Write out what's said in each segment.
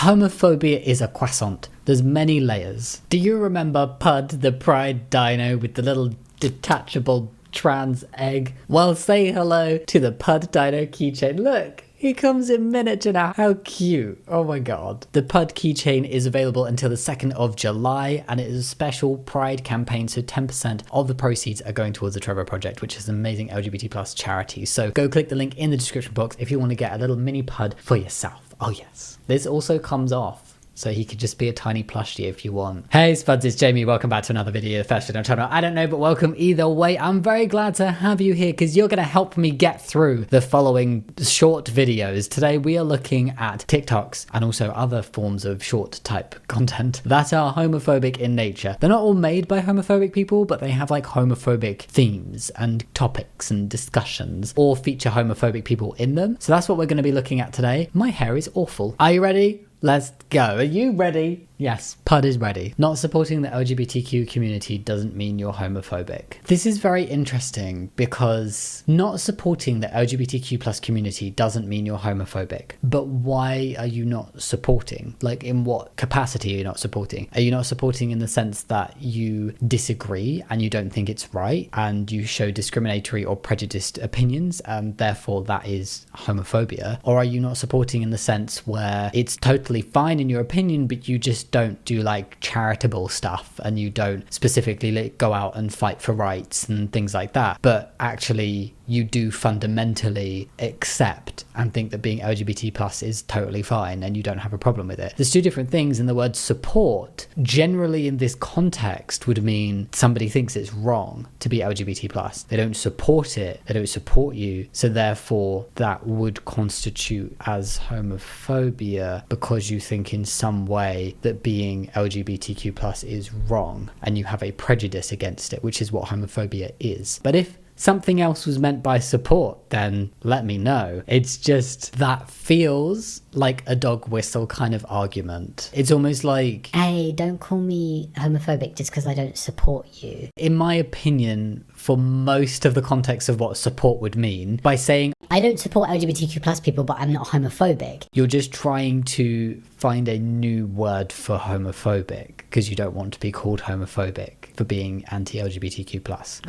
Homophobia is a croissant. There's many layers. Do you remember Pud, the pride dino with the little detachable trans egg? Well, say hello to the Pud dino keychain. Look, he comes in miniature now. How cute. Oh my god. The Pud keychain is available until the 2nd of July, and it is a special pride campaign, so 10% of the proceeds are going towards the Trevor Project, which is an amazing LGBT plus charity. So go click the link in the description box if you want to get a little mini Pud for yourself. Oh yes. This also comes off, so he could just be a tiny plushie if you want. Hey Spuds, it's Jamie. Welcome back to another video, first on our channel. I don't know, but welcome either way. I'm very glad to have you here because you're going to help me get through the following short videos. Today we are looking at TikToks and also other forms of short type content that are homophobic in nature. They're not all made by homophobic people, but they have like homophobic themes and topics and discussions, or feature homophobic people in them. So that's what we're going to be looking at today. My hair is awful. Are you ready? Let's go. Are you ready? Yes, Pud is ready. Not supporting the LGBTQ community doesn't mean you're homophobic. This is very interesting because not supporting the LGBTQ plus community doesn't mean you're homophobic. But why are you not supporting? Like, in what capacity are you not supporting? Are you not supporting in the sense that you disagree and you don't think it's right and you show discriminatory or prejudiced opinions and therefore that is homophobia? Or are you not supporting in the sense where it's totally fine in your opinion, but you just don't do like charitable stuff and you don't specifically go out and fight for rights and things like that, but actually you do fundamentally accept and think that being LGBT plus is totally fine and you don't have a problem with it? There's two different things, and the word support generally in this context would mean somebody thinks it's wrong to be LGBT plus. They don't support it, they don't support you, so therefore that would constitute as homophobia because you think in some way that being LGBTQ plus is wrong and you have a prejudice against it, which is what homophobia is. But if something else was meant by support, then let me know. It's just that feels like a dog whistle kind of argument. It's almost like, hey, don't call me homophobic just because I don't support you. In my opinion, for most of the context of what support would mean, by saying I don't support LGBTQ plus people, but I'm not homophobic, you're just trying to find a new word for homophobic because you don't want to be called homophobic for being anti-LGBTQ plus.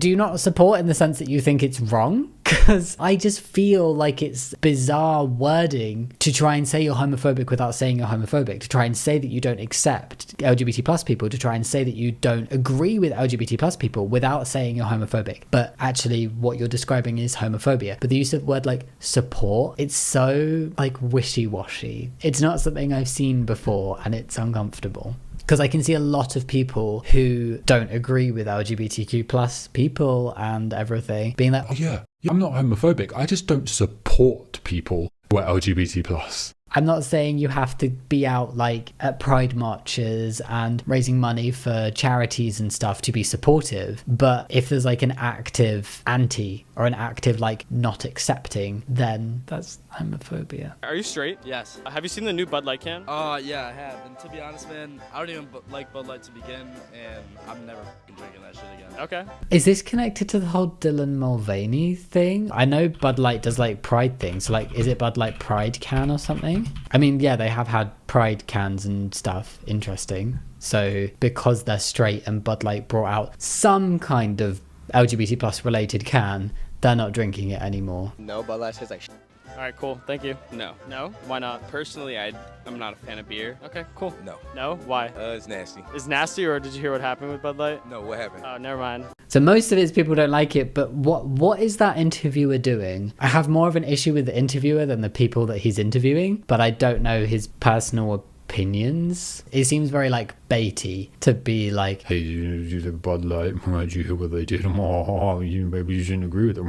Do you not support in the sense that you think it's wrong? Because I just feel like it's bizarre wording to try and say you're homophobic without saying you're homophobic, to try and say that you don't accept LGBT plus people, to try and say that you don't agree with LGBT plus people without saying you're homophobic. But actually what you're describing is homophobia. But the use of the word like support, it's so like wishy-washy. It's not something I've seen before and it's uncomfortable. Because I can see a lot of people who don't agree with LGBTQ plus people and everything being like, oh yeah, I'm not homophobic. I just don't support people who are LGBT plus. I'm not saying you have to be out like at pride marches and raising money for charities and stuff to be supportive, but if there's like an active anti or an active like not accepting, then that's homophobia. Are you straight? Yes. Have you seen the new Bud Light can? Yeah, I have. And to be honest, man, I don't even like Bud Light to begin, and I'm never drinking that shit again. Okay. Is this connected to the whole Dylan Mulvaney thing? I know Bud Light does like pride things, so like is it Bud Light Pride can or something? I mean, yeah, they have had pride cans and stuff. Interesting. So because they're straight and Bud Light brought out some kind of LGBT plus related can, they're not drinking it anymore. No, Bud Light tastes like shit. All right, cool. Thank you. No. No? Why not? Personally, I'm not a fan of beer. Okay, cool. No. No? Why? It's nasty. It's nasty, or did you hear what happened with Bud Light? No, what happened? Oh, never mind. So most of it is people don't like it, but what is that interviewer doing? I have more of an issue with the interviewer than the people that he's interviewing, but I don't know his personal opinions. It seems very like baity to be like, Hey, you the Bud Light, did you hear what they did? Maybe you shouldn't agree with them.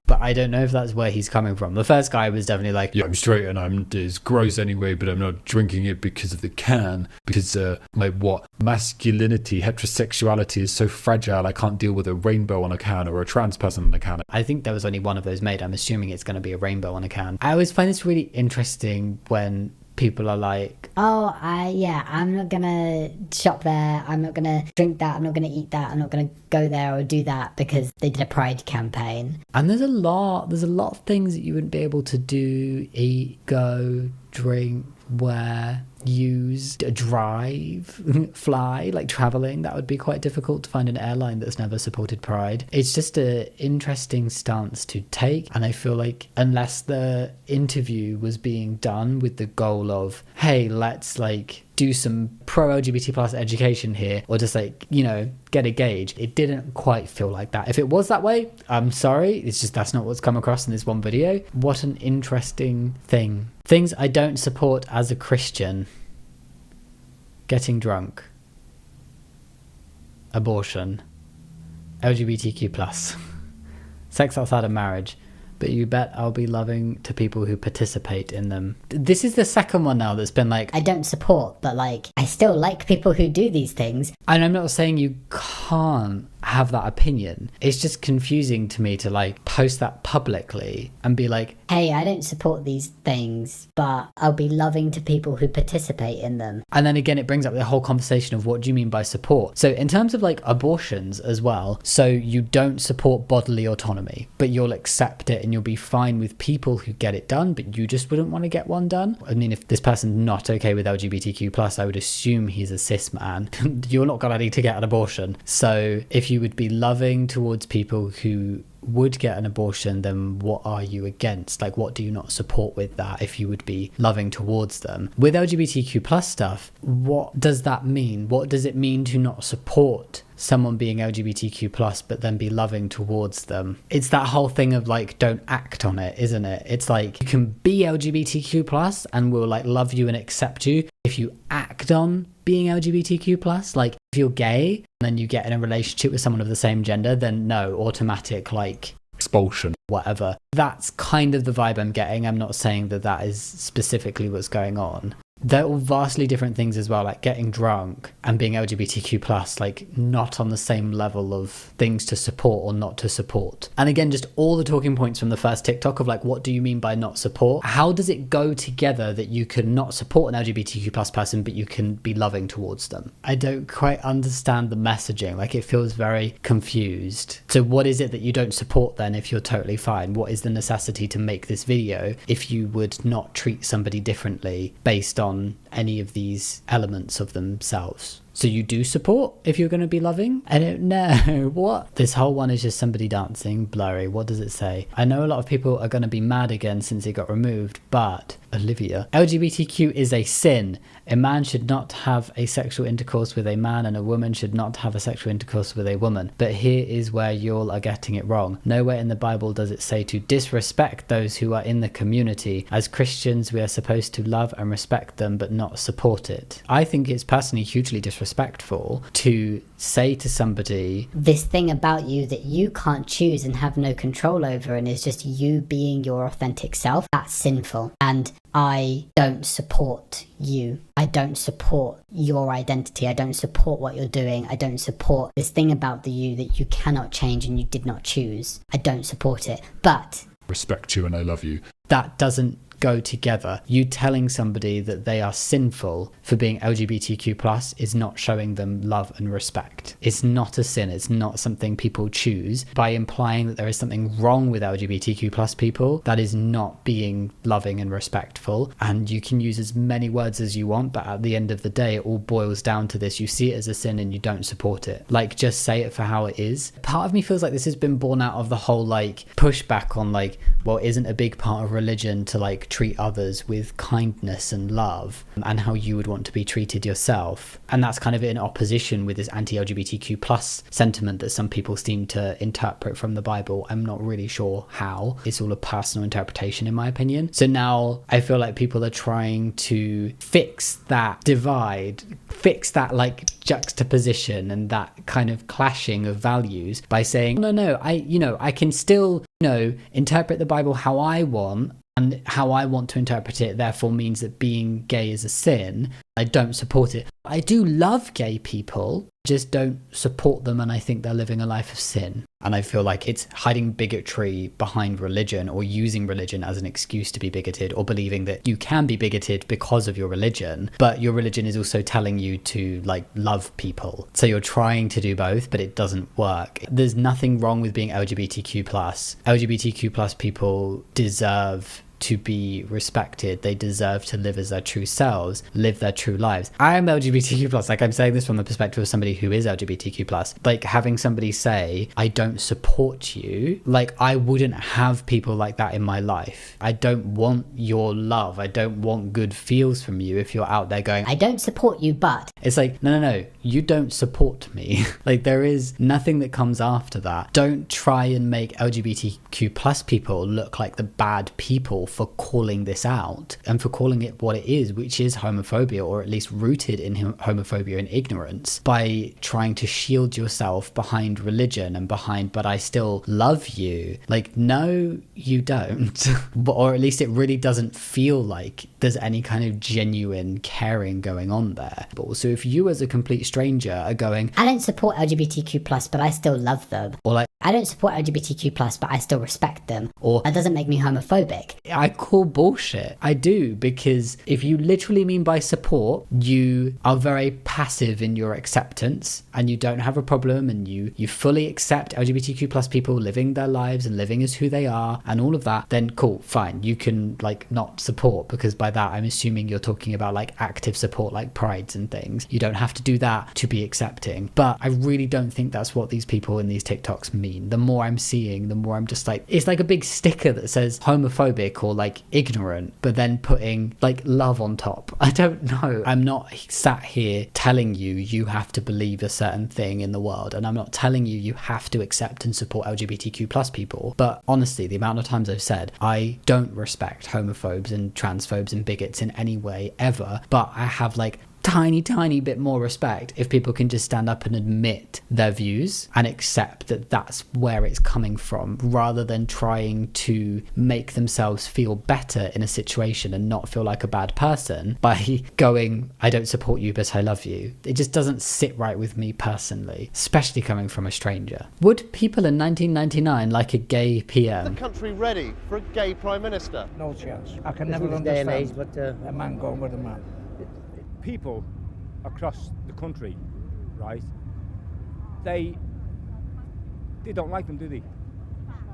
but I don't know if that's where he's coming from. The first guy was definitely like, Yeah, I'm straight and it's gross anyway, but I'm not drinking it because of the can. Because, like, what? Masculinity, heterosexuality is so fragile, I can't deal with a rainbow on a can or a trans person on a can. I think there was only one of those made. I'm assuming it's going to be a rainbow on a can. I always find this really interesting when people are like, oh, I'm not gonna shop there, I'm not gonna drink that, I'm not gonna eat that, I'm not gonna go there or do that because they did a pride campaign. and there's a lot of things that you wouldn't be able to do, eat, go, drink, wear, use, drive, fly, like traveling. That would be quite difficult to find an airline that's never supported pride. It's just an interesting stance to take, and I feel like unless the interview was being done with the goal of, hey, let's like do some pro LGBT plus education here, or just like, you know, get a gauge, it didn't quite feel like that. If it was that way, I'm sorry, it's just that's not what's come across in this one video. What an interesting thing. Things I don't support as a Christian: getting drunk, abortion, LGBTQ plus, sex outside of marriage, but you bet I'll be loving to people who participate in them. This is the second one now that's been like, I don't support, but like, I still like people who do these things. and I'm not saying you can't have that opinion. It's just confusing to me to like post that publicly and be like, Hey, I don't support these things, but I'll be loving to people who participate in them. and then again it brings up the whole conversation of what do you mean by support. So in terms of like abortions as well, so you don't support bodily autonomy, but you'll accept it and you'll be fine with people who get it done, but you just wouldn't want to get one done. I mean, if this person's not okay with LGBTQ plus, I would assume he's a cis man. You're not gonna need to get an abortion. So if you would be loving towards people who would get an abortion, then what are you against? Like, what do you not support with that if you would be loving towards them? With LGBTQ plus stuff, what does that mean? What does it mean to not support someone being LGBTQ plus but then be loving towards them? It's that whole thing of like, don't act on it, isn't it? It's like, you can be LGBTQ plus and we'll like love you and accept you if you act on being LGBTQ plus. Like, if you're gay and then you get in a relationship with someone of the same gender, then no, automatic like Expulsion. whatever. That's kind of the vibe I'm getting. I'm not saying that that is specifically what's going on. They're all vastly different things as well, like getting drunk and being LGBTQ plus, like not on the same level of things to support or not to support. And again, just all the talking points from the first TikTok of like, what do you mean by not support? How does it go together that you can not support an LGBTQ plus person, but you can be loving towards them? I don't quite understand the messaging. Like, it feels very confused. So what is it that you don't support then if you're totally fine? What is the necessity to make this video if you would not treat somebody differently based on any of these elements of themselves? So you do support if you're going to be loving? I don't know. What? This whole one is just somebody dancing, blurry. What does it say? I know a lot of people are going to be mad again since it got removed, but Olivia, LGBTQ is a sin. A man should not have a sexual intercourse with a man, and a woman should not have a sexual intercourse with a woman. But here is where y'all are getting it wrong. Nowhere in the Bible does it say to disrespect those who are in the community. As Christians, we are supposed to love and respect them, but not support it. I think it's personally hugely disrespectful to say to somebody, This thing about you that you can't choose and have no control over, and is just you being your authentic self, that's sinful. And I don't support you. I don't support your identity. I don't support what you're doing. I don't support this thing about the you that you cannot change and you did not choose. I don't support it. But Respect you and I love you. that doesn't go together. You telling somebody that they are sinful for being LGBTQ plus is not showing them love and respect. It's not a sin. It's not something people choose. By implying that there is something wrong with LGBTQ plus people, that is not being loving and respectful. And you can use as many words as you want, but at the end of the day, it all boils down to this. You see it as a sin and you don't support it. Like, just say it for how it is. Part of me feels like this has been born out of the whole like pushback on like, well, isn't a big part of religion to like treat others with kindness and love, and how you would want to be treated yourself? And that's kind of in opposition with this anti-LGBTQ plus sentiment that some people seem to interpret from the Bible. I'm not really sure how. It's all a personal interpretation in my opinion. So now I feel like people are trying to fix that divide, fix that like juxtaposition and that kind of clashing of values by saying, no, I can still, interpret the Bible how I want, and how I want to interpret it therefore means that being gay is a sin. I don't support it. I do love gay people, just don't support them, and I think they're living a life of sin. And I feel like it's hiding bigotry behind religion, or using religion as an excuse to be bigoted, or believing that you can be bigoted because of your religion, but your religion is also telling you to like love people. So you're trying to do both, but it doesn't work. There's nothing wrong with being LGBTQ plus. LGBTQ plus people deserve to be respected. They deserve to live as their true selves, live their true lives. I am LGBTQ+. Like, I'm saying this from the perspective of somebody who is LGBTQ+. Like, having somebody say, I don't support you, like, I wouldn't have people like that in my life. I don't want your love. I don't want good feels from you if you're out there going, I don't support you, but... It's like, no, you don't support me. Like, there is nothing that comes after that. Don't try and make LGBTQ+ people look like the bad people for calling this out and for calling it what it is, which is homophobia, or at least rooted in homophobia and ignorance, by trying to shield yourself behind religion and behind, but I still love you. Like, no, you don't. Or at least it really doesn't feel like there's any kind of genuine caring going on there. So if you as a complete stranger are going, I don't support LGBTQ+, but I still love them. or like, I don't support LGBTQ+, but I still respect them. or That doesn't make me homophobic. I call bullshit. I do, because if you literally mean by support, you are very passive in your acceptance and you don't have a problem, and you fully accept LGBTQ+ people living their lives and living as who they are and all of that, then cool, fine. You can like not support, because by that I'm assuming you're talking about like active support, like prides and things. You don't have to do that to be accepting. But I really don't think that's what these people in these TikToks mean. The more I'm seeing, the more I'm just like, it's like a big sticker that says homophobic or like ignorant, but then putting like love on top. I don't know. I'm not sat here telling you you have to believe a certain thing in the world, and I'm not telling you you have to accept and support LGBTQ+ people. But honestly, the amount of times I've said I don't respect homophobes and transphobes and bigots in any way ever, but I have like tiny bit more respect if people can just stand up and admit their views and accept that that's where it's coming from, rather than trying to make themselves feel better in a situation and not feel like a bad person by going, I don't support you but I love you. It just doesn't sit right with me personally, especially coming from a stranger. Would people in 1999 like a gay PM? The country ready for a gay prime minister? No chance. I can never understand a man going with a man. People across the country, right, they don't like them, do they?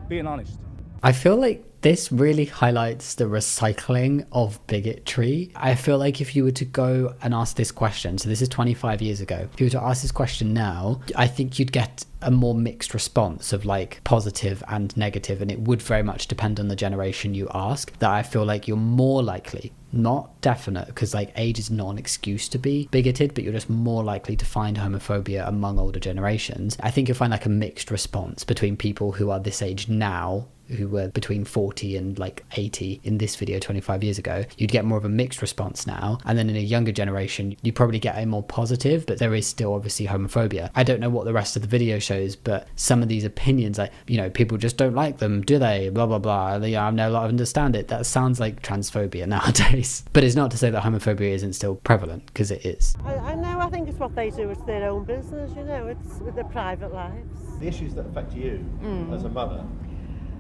Being honest. I feel like this really highlights the recycling of bigotry. I feel like if you were to go and ask this question, so this is 25 years ago, if you were to ask this question now, I think you'd get a more mixed response of like positive and negative, and it would very much depend on the generation you ask. That I feel like you're more likely, not definite, because like age is not an excuse to be bigoted, but you're just more likely to find homophobia among older generations. I think you'll find like a mixed response between people who are this age now, who were between 40 and like 80 in this video 25 years ago. You'd get more of a mixed response now, and then in a younger generation you probably get a more positive, but there is still obviously homophobia. I don't know what the rest of the video shows, but some of these opinions, like, you know, people just don't like them, do they, blah blah blah, I know, I understand it. That sounds like transphobia nowadays. But it's not to say that homophobia isn't still prevalent, because it is. I know, I think it's what they do, it's their own business, you know, it's with their private lives. The issues that affect you as a mother,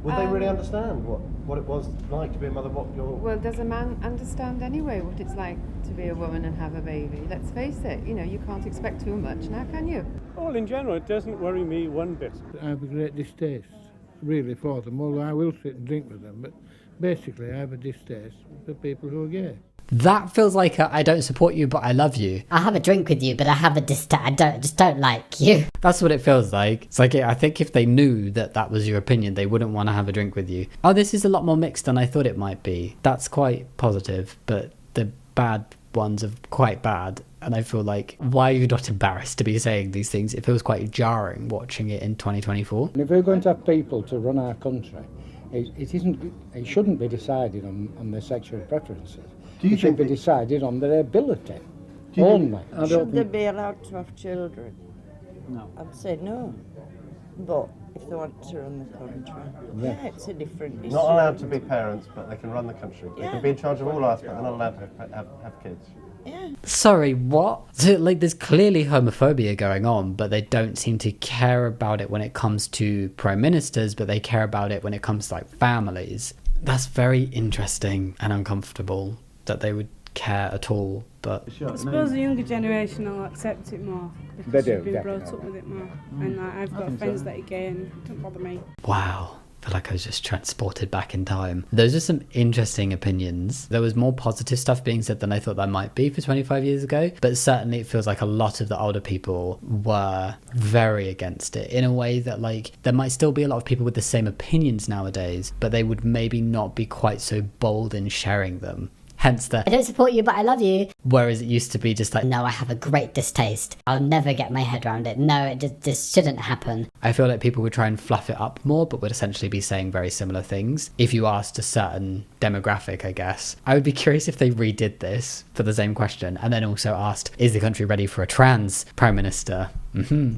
would they really understand what it was like to be a mother? Well, does a man understand anyway what it's like to be a woman and have a baby? Let's face it, you know, you can't expect too much now, can you? Well, in general, it doesn't worry me one bit. I have a great distaste, really, for them, although I will sit and drink with them, but basically I have a distaste for people who are gay. That feels like I don't support you, but I love you. I have a drink with you, but I have a I just don't like you. That's what it feels like. It's like, I think if they knew that that was your opinion, they wouldn't want to have a drink with you. Oh, this is a lot more mixed than I thought it might be. That's quite positive, but the bad ones are quite bad. And I feel like, why are you not embarrassed to be saying these things? It feels quite jarring watching it in 2024. And if we're going to have people to run our country, it shouldn't be decided on their sexual preferences. It should be decided on their ability only. Should they be allowed to have children? No. I'd say no. But if they want to run the country, yeah, it's a different issue. Not allowed to be parents, but they can run the country. They can be in charge of all aspects. They're not allowed to have kids. Yeah. Sorry, what? So, like, there's clearly homophobia going on, but they don't seem to care about it when it comes to prime ministers, but they care about it when it comes to like families. That's very interesting and uncomfortable that they would care at all. But I suppose the younger generation will accept it more because they've been brought up with it more. And I've got friends that are gay and it don't bother me. wow, feel like I was just transported back in time. Those are some interesting opinions. There was more positive stuff being said than I thought there might be for 25 years ago, but certainly it feels like a lot of the older people were very against it in a way that, like, there might still be a lot of people with the same opinions nowadays, but they would maybe not be quite so bold in sharing them. Hence the I don't support you, but I love you. Whereas it used to be just like, no, I have a great distaste. I'll never get my head around it. No, it just shouldn't happen. I feel like people would try and fluff it up more, but would essentially be saying very similar things. If you asked a certain demographic, I guess, I would be curious if they redid this for the same question and then also asked, is the country ready for a trans prime minister?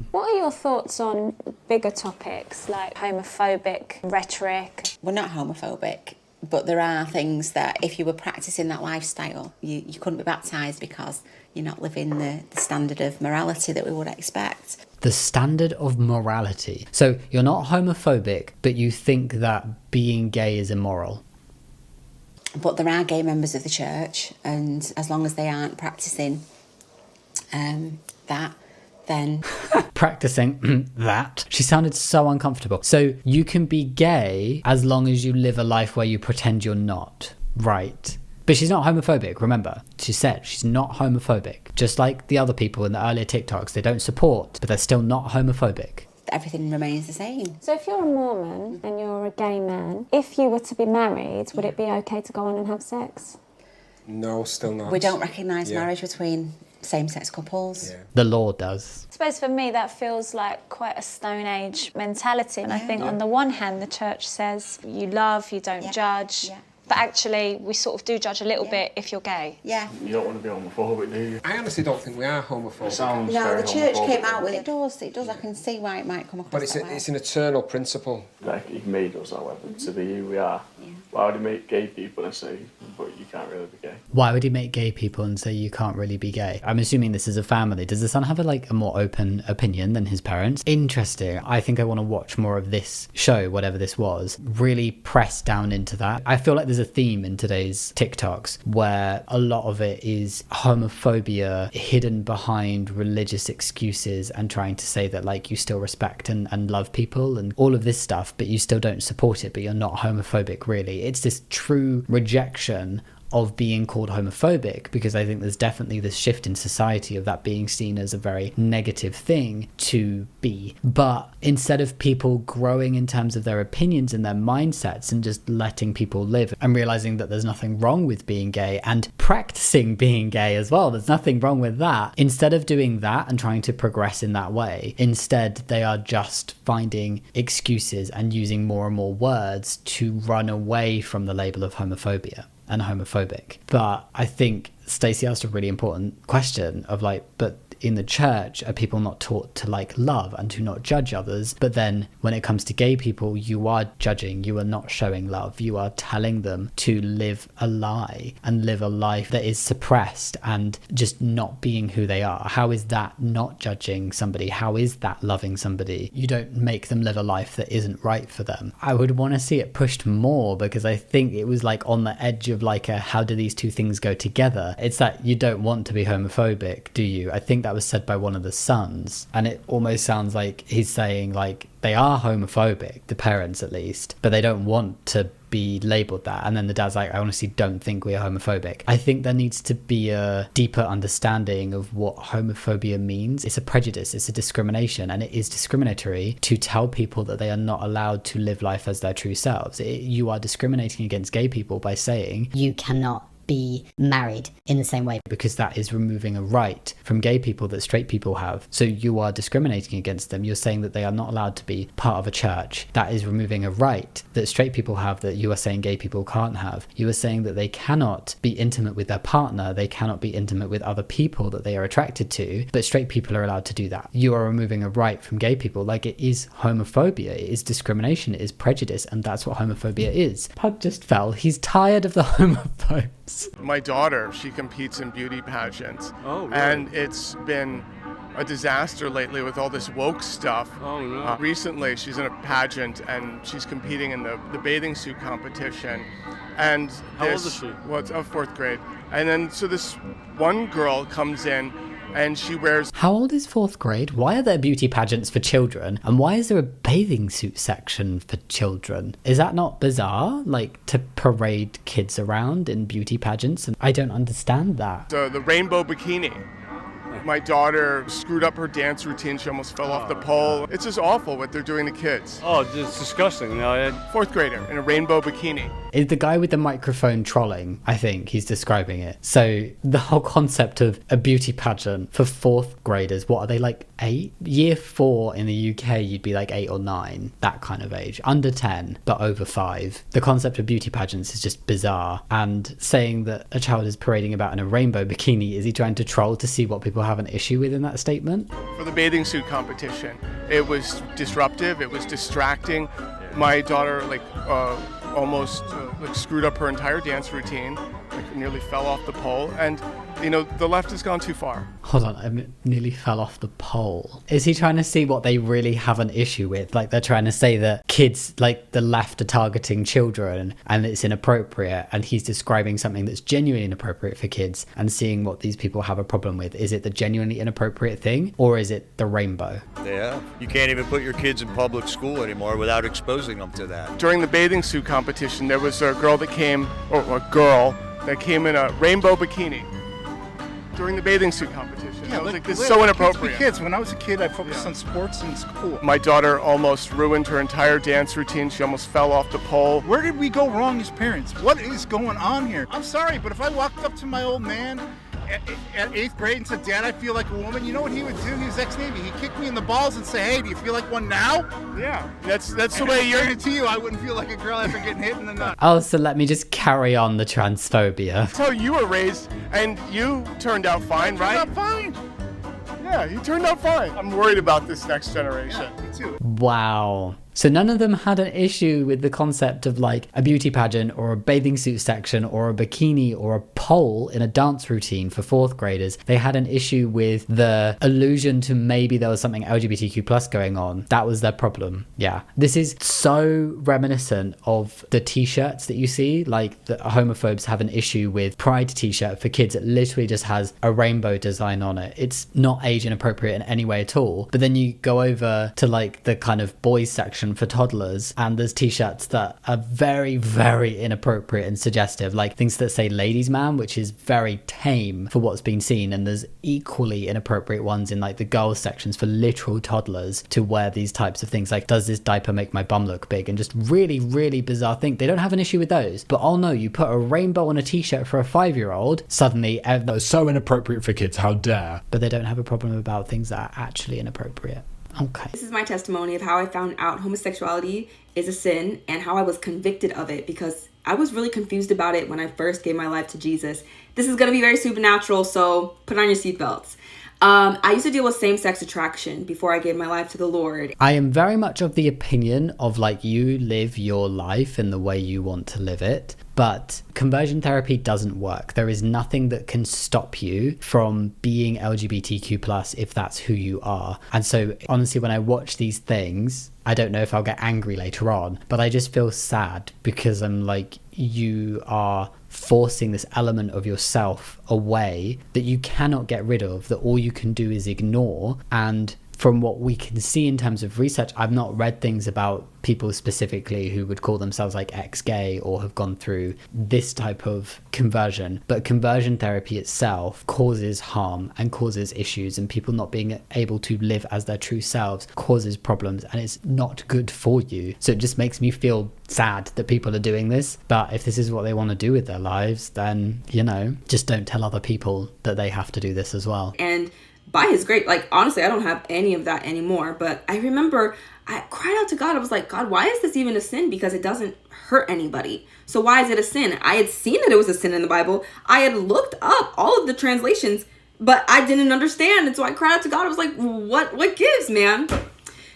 What are your thoughts on bigger topics like homophobic rhetoric? We're not homophobic, but there are things that if you were practising that lifestyle, you couldn't be baptised because you're not living the standard of morality that we would expect. The standard of morality. So you're not homophobic, but you think that being gay is immoral. But there are gay members of the church, and as long as they aren't practising that, then... Practicing that. She sounded so uncomfortable. So you can be gay as long as you live a life where you pretend you're not. Right. But she's not homophobic, remember. She said she's not homophobic. Just like the other people in the earlier TikToks, they don't support, but they're still not homophobic. Everything remains the same. So if you're a Mormon and you're a gay man, if you were to be married, would it be okay to go on and have sex? No, still not. We don't recognise marriage between same-sex couples. The law does. I suppose for me that feels like quite a Stone Age mentality. And I think on the one hand the church says you love, you don't judge. But actually, we sort of do judge a little bit if you're gay. Yeah. You don't want to be homophobic, do you? I honestly don't think we are homophobic. It sounds No, very the church homophobic. came out with it. It does. I can see why it might come across But it's an eternal principle. Like, he made us, however, to be who we are. Why would he make gay people and say, but you can't really be gay? Why would he make gay people and say you can't really be gay? I'm assuming this is a family. Does the son have a more open opinion than his parents? Interesting. I think I want to watch more of this show, whatever this was, really press down into that. I feel like there's a theme in today's TikToks where a lot of it is homophobia hidden behind religious excuses and trying to say that, like, you still respect and love people and all of this stuff, but you still don't support it, but you're not homophobic, really. It's this true rejection of being called homophobic, because I think there's definitely this shift in society of that being seen as a very negative thing to be. But instead of people growing in terms of their opinions and their mindsets and just letting people live and realizing that there's nothing wrong with being gay and practicing being gay as well, there's nothing wrong with that. Instead of doing that and trying to progress in that way, instead they are just finding excuses and using more and more words to run away from the label of homophobia and homophobic. But I think Stacey asked a really important question of but in the church, are people not taught to love and to not judge others? But then when it comes to gay people, you are judging, you are not showing love, you are telling them to live a lie and live a life that is suppressed and just not being who they are. How is that not judging somebody? How is that loving somebody? You don't make them live a life that isn't right for them. I would want to see it pushed more, because I think it was on the edge of how do these two things go together? It's that you don't want to be homophobic, do you? I think that was said by one of the sons, and it almost sounds like he's saying they are homophobic, the parents at least, but they don't want to be labelled that. And then the dad's I honestly don't think we're homophobic. I think there needs to be a deeper understanding of what homophobia means. It's a prejudice, it's a discrimination, and it is discriminatory to tell people that they are not allowed to live life as their true selves. You are discriminating against gay people by saying you cannot be married in the same way, because that is removing a right from gay people that straight people have. So you are discriminating against them. You're saying that they are not allowed to be part of a church. That is removing a right that straight people have that you are saying gay people can't have. You are saying that they cannot be intimate with their partner, they cannot be intimate with other people that they are attracted to, but straight people are allowed to do that. You are removing a right from gay people. It is homophobia, it is discrimination, it is prejudice, and that's what homophobia is. Pud just fell. He's tired of the homophobes. My daughter, she competes in beauty pageants. Oh, really? And it's been a disaster lately with all this woke stuff. Oh, no. Recently, she's in a pageant and she's competing in the bathing suit competition. And How old is she? Well, it's of 4th grade. And then, so this one girl comes in and she wears... How old is 4th grade? Why are there beauty pageants for children? And why is there a bathing suit section for children? Is that not bizarre? Like, to parade kids around in beauty pageants? And I don't understand that. The rainbow bikini. My daughter screwed up her dance routine. She almost fell off the pole. It's just awful what they're doing to kids. Oh, it's disgusting. No, 4th grader in a rainbow bikini. Is the guy with the microphone trolling? I think he's describing it. So the whole concept of a beauty pageant for 4th graders, what are they, like 8? Year 4 in the UK, you'd be like 8 or 9, that kind of age. Under 10, but over 5. The concept of beauty pageants is just bizarre. And saying that a child is parading about in a rainbow bikini, is he trying to troll to see what people have an issue with in that statement? For the bathing suit competition, it was disruptive, it was distracting. My daughter almost screwed up her entire dance routine, nearly fell off the pole, and the left has gone too far. Hold on, I nearly fell off the pole. Is he trying to see what they really have an issue with? Like, they're trying to say that kids, like the left, are targeting children and it's inappropriate, and he's describing something that's genuinely inappropriate for kids and seeing what these people have a problem with. Is it the genuinely inappropriate thing, or is it the rainbow? Yeah, you can't even put your kids in public school anymore without exposing them to that. During the bathing suit competition, there was a girl that came in a rainbow bikini. During the bathing suit competition. Yeah, I was like, this is so inappropriate. Kids. When I was a kid, I focused on sports in school. My daughter almost ruined her entire dance routine. She almost fell off the pole. Where did we go wrong as parents? What is going on here? I'm sorry, but if I walked up to my old man at 8th grade and said, Dad, I feel like a woman, you know what he would do? He was ex-Navy. He'd kick me in the balls and say, hey, do you feel like one now? Yeah, that's the way you're... to you, I wouldn't feel like a girl after getting hit in the nuts. Oh, so let me just carry on the transphobia. That's how you were raised, and you turned out fine, right? Turned out fine. Yeah, you turned out fine. I'm worried about this next generation. Yeah, me too. Wow. So none of them had an issue with the concept of like a beauty pageant or a bathing suit section or a bikini or a pole in a dance routine for 4th graders. They had an issue with the allusion to maybe there was something LGBTQ plus going on. That was their problem. Yeah. This is so reminiscent of the t-shirts that you see. Like, the homophobes have an issue with Pride t-shirt for kids. It literally just has a rainbow design on it. It's not age inappropriate in any way at all. But then you go over to like the kind of boys section for toddlers, and there's t-shirts that are very, very inappropriate and suggestive, like things that say ladies man, which is very tame for what's been seen, and there's equally inappropriate ones in like the girls sections for literal toddlers to wear these types of things, like, does this diaper make my bum look big, and just really, really bizarre things. They don't have an issue with those, but oh no, you put a rainbow on a t-shirt for a 5-year-old, suddenly that's so inappropriate for kids, how dare. But they don't have a problem about things that are actually inappropriate. Okay. This is my testimony of how I found out homosexuality is a sin and how I was convicted of it, because I was really confused about it when I first gave my life to Jesus. This is going to be very supernatural, so put on your seatbelts. I used to deal with same-sex attraction before I gave my life to the Lord. I am very much of the opinion of like, you live your life in the way you want to live it, but conversion therapy doesn't work. There is nothing that can stop you from being LGBTQ+ if that's who you are. And so honestly, when I watch these things, I don't know if I'll get angry later on, but I just feel sad because I'm like, you are forcing this element of yourself away that you cannot get rid of, that all you can do is ignore. And from what we can see in terms of research, I've not read things about people specifically who would call themselves like ex-gay or have gone through this type of conversion, but conversion therapy itself causes harm and causes issues, and people not being able to live as their true selves causes problems, and it's not good for you. So it just makes me feel sad that people are doing this. But if this is what they want to do with their lives, then, you know, just don't tell other people that they have to do this as well. And by his grace, like, honestly, I don't have any of that anymore. But I remember I cried out to God. I was like, God, why is this even a sin? Because it doesn't hurt anybody. So why is it a sin? I had seen that it was a sin in the Bible. I had looked up all of the translations, but I didn't understand. And so I cried out to God. I was like, what gives, man?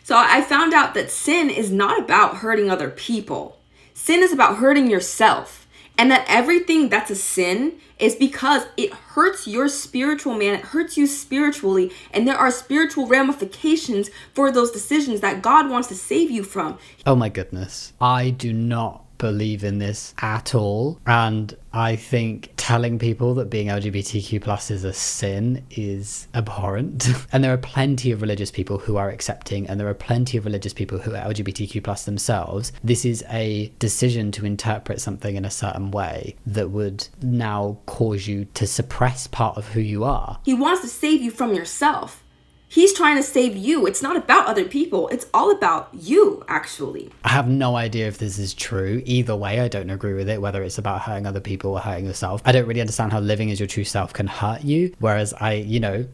So I found out that sin is not about hurting other people. Sin is about hurting yourself. And that everything that's a sin is because it hurts your spiritual man. It hurts you spiritually. And there are spiritual ramifications for those decisions that God wants to save you from. Oh my goodness. I do not believe in this at all. And I think telling people that being LGBTQ plus is a sin is abhorrent. And there are plenty of religious people who are accepting, and there are plenty of religious people who are LGBTQ plus themselves. This is a decision to interpret something in a certain way that would now cause you to suppress part of who you are. He wants to save you from yourself. He's trying to save you. It's not about other people. It's all about you, actually. I have no idea if this is true. Either way, I don't agree with it, whether it's about hurting other people or hurting yourself. I don't really understand how living as your true self can hurt you. Whereas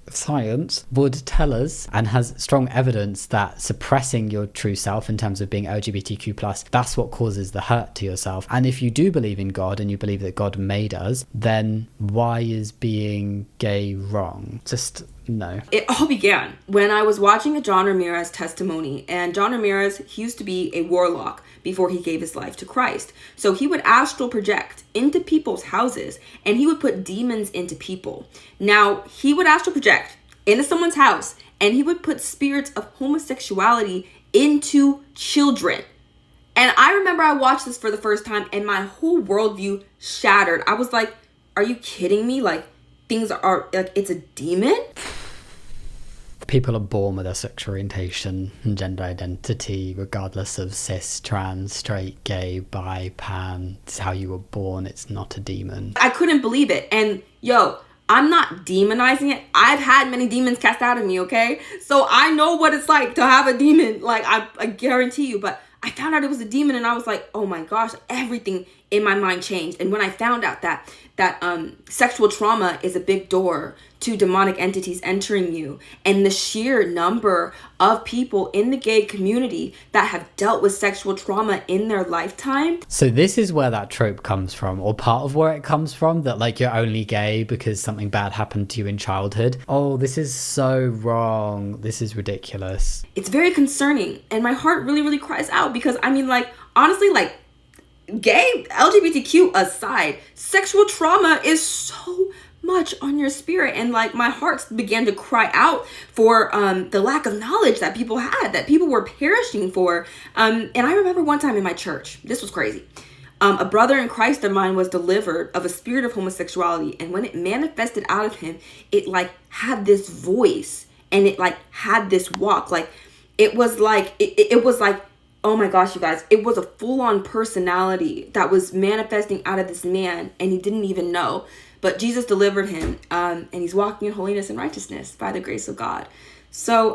science would tell us and has strong evidence that suppressing your true self in terms of being LGBTQ+, that's what causes the hurt to yourself. And if you do believe in God and you believe that God made us, then why is being gay wrong? Just no. It all began when I was watching a John Ramirez testimony. And John Ramirez, he used to be a warlock before he gave his life to Christ. So he would astral project into people's houses and he would put demons into people. Now, he would astral project into someone's house and he would put spirits of homosexuality into children. And I remember I watched this for the first time and my whole worldview shattered. I was like, are you kidding me? Like, things are like, it's a demon? People are born with a sexual orientation and gender identity, regardless of cis, trans, straight, gay, bi, pan. It's how you were born. It's not a demon. I couldn't believe it. And I'm not demonizing it. I've had many demons cast out of me, okay? So I know what it's like to have a demon. Like, I guarantee you. But I found out it was a demon and I was like, oh my gosh, everything in my mind changed. And when I found out that sexual trauma is a big door to demonic entities entering you, and the sheer number of people in the gay community that have dealt with sexual trauma in their lifetime. So this is where that trope comes from, or part of where it comes from, that like you're only gay because something bad happened to you in childhood. Oh, this is so wrong. This is ridiculous. It's very concerning, and my heart really, really cries out because honestly, gay, LGBTQ aside, sexual trauma is so much on your spirit, and my heart began to cry out for the lack of knowledge that people had, that people were perishing for. And I remember one time in my church, this was crazy. A brother in Christ of mine was delivered of a spirit of homosexuality, and when it manifested out of him, it had this voice and it had this walk. It was like oh my gosh, you guys, it was a full-on personality that was manifesting out of this man, and he didn't even know. But Jesus delivered him, and he's walking in holiness and righteousness by the grace of God. So,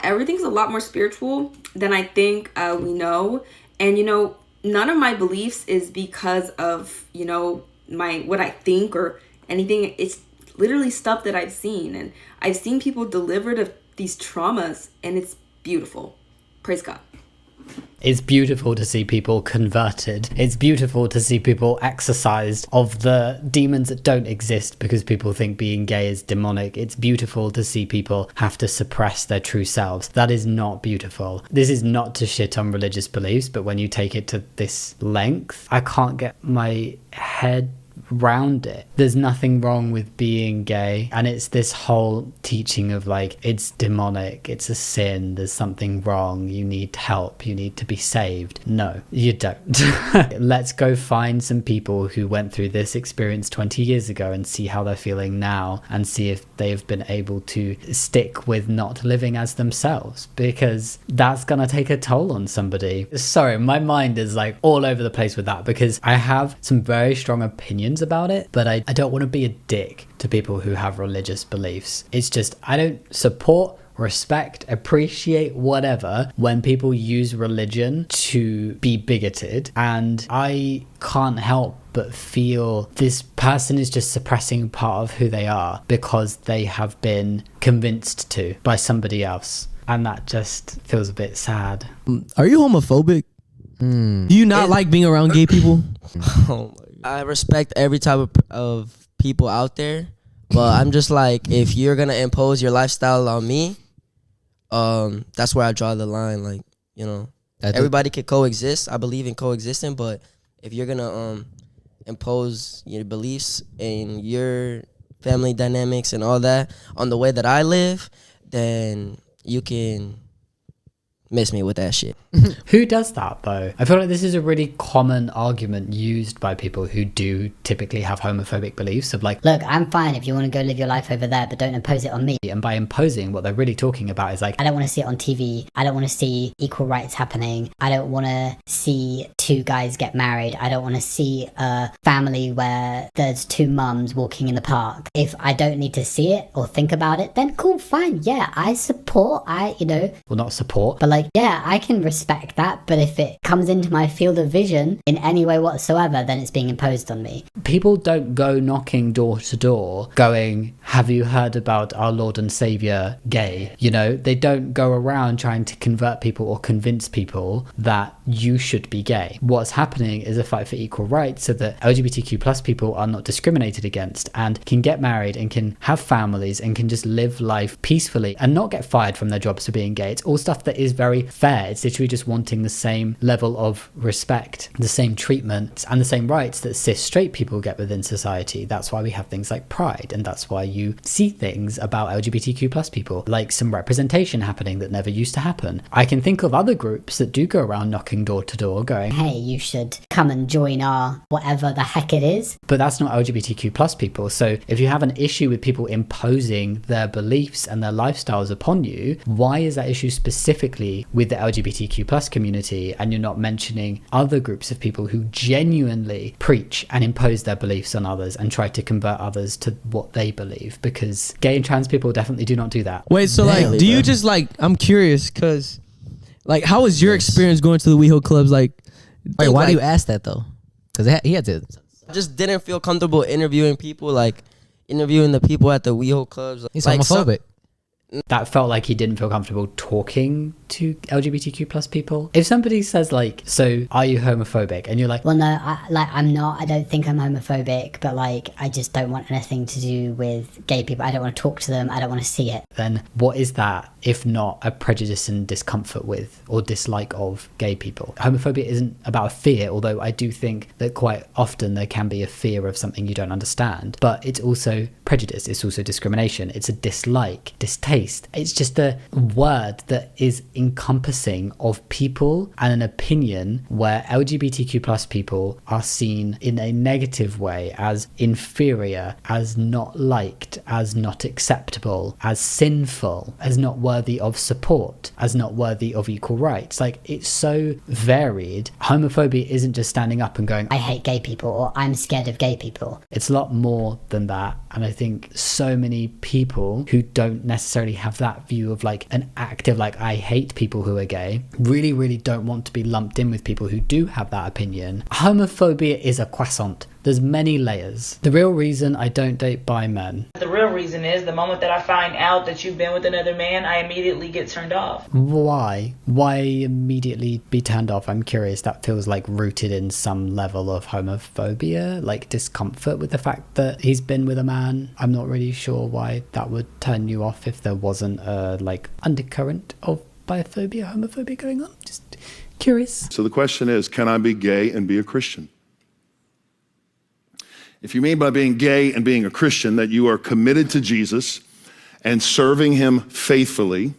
everything's a lot more spiritual than I think we know. And, none of my beliefs is because of, what I think or anything. It's literally stuff that I've seen. And I've seen people delivered of these traumas, and it's beautiful. Praise God. It's beautiful to see people converted. It's beautiful to see people exorcised of the demons that don't exist because people think being gay is demonic. It's beautiful to see people have to suppress their true selves. That is not beautiful. This is not to shit on religious beliefs, but when you take it to this length, I can't get my head round it. There's nothing wrong with being gay, and it's this whole teaching of it's demonic, it's a sin, there's something wrong, you need help, you need to be saved. No, you don't. Let's go find some people who went through this experience 20 years ago and see how they're feeling now, and see if they've been able to stick with not living as themselves, because that's gonna take a toll on somebody. Sorry, my mind is all over the place with that, because I have some very strong opinions about it, but I don't want to be a dick to people who have religious beliefs. It's just, I don't support, respect, appreciate, whatever, when people use religion to be bigoted, and I can't help but feel this person is just suppressing part of who they are because they have been convinced to by somebody else, and that just feels a bit sad. Are you homophobic? Do you not like being around gay people? Oh my God. I respect every type of people out there, but I'm just if you're gonna impose your lifestyle on me, that's where I draw the line. Everybody can coexist. I believe in coexisting, but if you're gonna impose your beliefs and your family dynamics and all that on the way that I live, then you can miss me with that shit. Who does that though? I feel like this is a really common argument used by people who do typically have homophobic beliefs of like, look, I'm fine if you want to go live your life over there, but don't impose it on me. And by imposing, what they're really talking about is like, I don't want to see it on TV. I don't want to see equal rights happening. I don't want to see two guys get married. I don't want to see a family where there's two mums walking in the park. If I don't need to see it or think about it, then cool, fine. Yeah, I support, well, not support, but like, yeah, I can respect that. But if it comes into my field of vision in any way whatsoever, then it's being imposed on me. People don't go knocking door to door going, have you heard about our Lord and Savior gay? They don't go around trying to convert people or convince people that you should be gay. What's happening is a fight for equal rights so that LGBTQ plus people are not discriminated against and can get married and can have families and can just live life peacefully and not get fired from their jobs for being gay. It's all stuff that is very fair. It's literally just wanting the same level of respect, the same treatment and the same rights that cis straight people get within society. That's why we have things like Pride, and that's why you see things about LGBTQ plus people, like some representation happening that never used to happen. I can think of other groups that do go around knocking door to door going, hey, you should come and join our whatever the heck it is. But that's not LGBTQ plus people. So if you have an issue with people imposing their beliefs and their lifestyles upon you, why is that issue specifically with the LGBTQ plus community and you're not mentioning other groups of people who genuinely preach and impose their beliefs on others and try to convert others to what they believe? Because gay and trans people definitely do not do that. Wait, so like, do you just like, I'm curious because like, how was your experience going to the WeHo clubs? Like, Wait, why do you you ask that though? Because he had to. I just didn't feel comfortable interviewing people, like interviewing the people at the WeHo clubs. He's like, homophobic. That felt like he didn't feel comfortable talking to LGBTQ plus people. If somebody says like, so are you homophobic? And you're like, well, no, I'm not. I don't think I'm homophobic, but like, I just don't want anything to do with gay people. I don't want to talk to them. I don't want to see it. Then what is that if not a prejudice and discomfort with or dislike of gay people? Homophobia isn't about a fear, although I do think that quite often there can be a fear of something you don't understand, but it's also prejudice. It's also discrimination. It's a dislike, distaste. It's just a word that is encompassing of people and an opinion where LGBTQ plus people are seen in a negative way as inferior, as not liked, as not acceptable, as sinful, as not worthy of support, as not worthy of equal rights. Like, it's so varied. Homophobia isn't just standing up and going, I hate gay people or I'm scared of gay people. It's a lot more than that. And I think so many people who don't necessarily have that view of like an active, like, I hate people who are gay, really, really don't want to be lumped in with people who do have that opinion. Homophobia is a croissant. There's many layers. The real reason I don't date bi men. The real reason is the moment that I find out that you've been with another man, I immediately get turned off. Why? Why immediately be turned off? I'm curious. That feels like rooted in some level of homophobia, like discomfort with the fact that he's been with a man. I'm not really sure why that would turn you off if there wasn't a like undercurrent of biophobia, homophobia going on. Just curious. So the question is, can I be gay and be a Christian? If you mean by being gay and being a Christian that you are committed to Jesus and serving him faithfully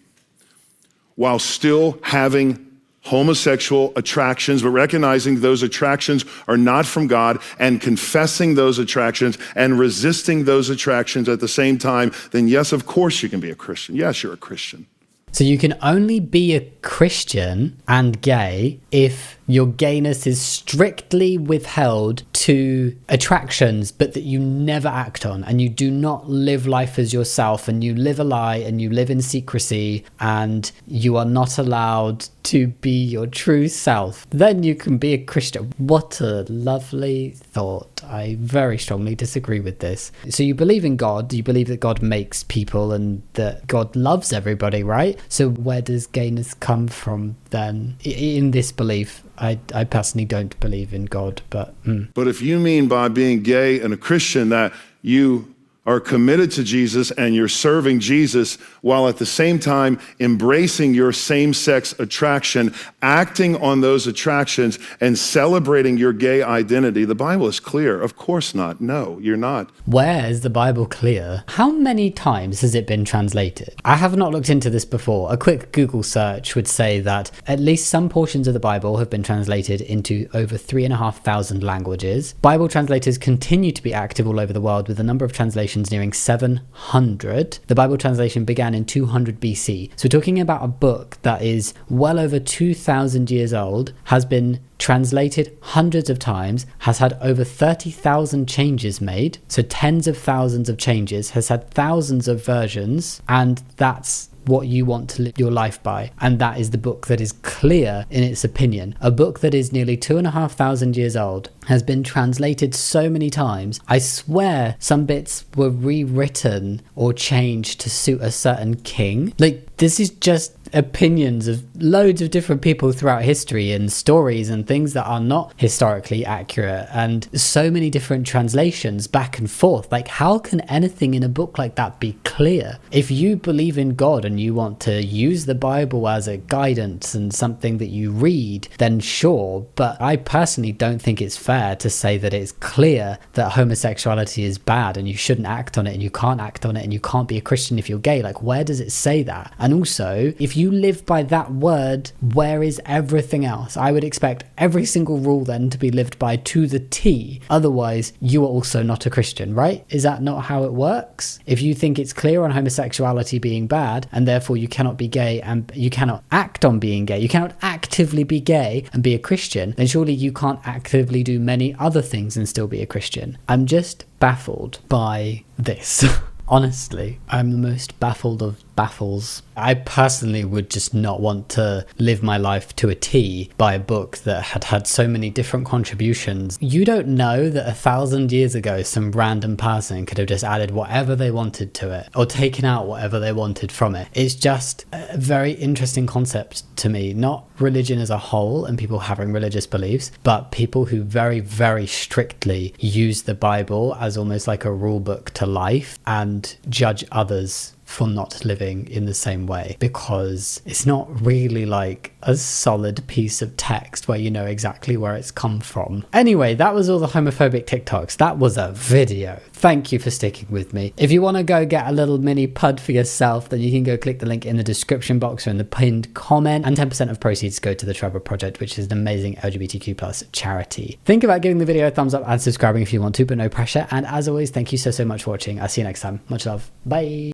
while still having homosexual attractions, but recognizing those attractions are not from God and confessing those attractions and resisting those attractions at the same time, then yes, of course you can be a Christian. Yes, you're a Christian. So you can only be a Christian and gay if your gayness is strictly withheld to attractions, but that you never act on, and you do not live life as yourself, and you live a lie, and you live in secrecy, and you are not allowed to be your true self. Then you can be a Christian. What a lovely thought. I very strongly disagree with this. So you believe in God, you believe that God makes people and that God loves everybody, right? So where does gayness come from then? In this belief, I personally don't believe in God, but... But if you mean by being gay and a Christian that you are committed to Jesus and you're serving Jesus while at the same time embracing your same-sex attraction, acting on those attractions and celebrating your gay identity, the Bible is clear. Of course not. No, you're not. Where is the Bible clear? How many times has it been translated? I have not looked into this before. A quick Google search would say that at least some portions of the Bible have been translated into over 3,500 languages. Bible translators continue to be active all over the world, with the number of translations nearing 700. The Bible translation began in 200 BC. So we're talking about a book that is well over 2,000 years old, has been translated hundreds of times, has had over 30,000 changes made, so tens of thousands of changes, has had thousands of versions, and that's what you want to live your life by. And that is the book that is clear in its opinion. A book that is nearly 2,500 years old, has been translated so many times. I swear some bits were rewritten or changed to suit a certain king. Like, this is just opinions of loads of different people throughout history and stories and things that are not historically accurate, and so many different translations back and forth. Like, how can anything in a book like that be clear? If you believe in God and you want to use the Bible as a guidance and something that you read, then sure, but I personally don't think it's fair to say that it's clear that homosexuality is bad and you shouldn't act on it and you can't act on it and you can't be a Christian if you're gay. Like, where does it say that? And also, if you live by that word, where is everything else? I would expect every single rule then to be lived by to the T. Otherwise, you are also not a Christian, right? Is that not how it works? If you think it's clear on homosexuality being bad and therefore you cannot be gay and you cannot act on being gay, you cannot actively be gay and be a Christian, then surely you can't actively do many other things and still be a Christian. I'm just baffled by this. Honestly, I'm the most baffled of baffles. I personally would just not want to live my life to a T by a book that had had so many different contributions. You don't know that 1,000 years ago some random person could have just added whatever they wanted to it or taken out whatever they wanted from it. It's just a very interesting concept to me. Not religion as a whole and people having religious beliefs, but people who very, very strictly use the Bible as almost like a rule book to life and judge others for not living in the same way, because it's not really like a solid piece of text where you know exactly where it's come from. Anyway, that was all the homophobic TikToks. That was a video. Thank you for sticking with me. If you want to go get a little mini pud for yourself, then you can go click the link in the description box or in the pinned comment, and 10% of proceeds go to the Trevor Project, which is an amazing LGBTQ+ charity. Think about giving the video a thumbs up and subscribing if you want to, but no pressure. And as always, thank you so much for watching. I'll see you next time. Much love. Bye.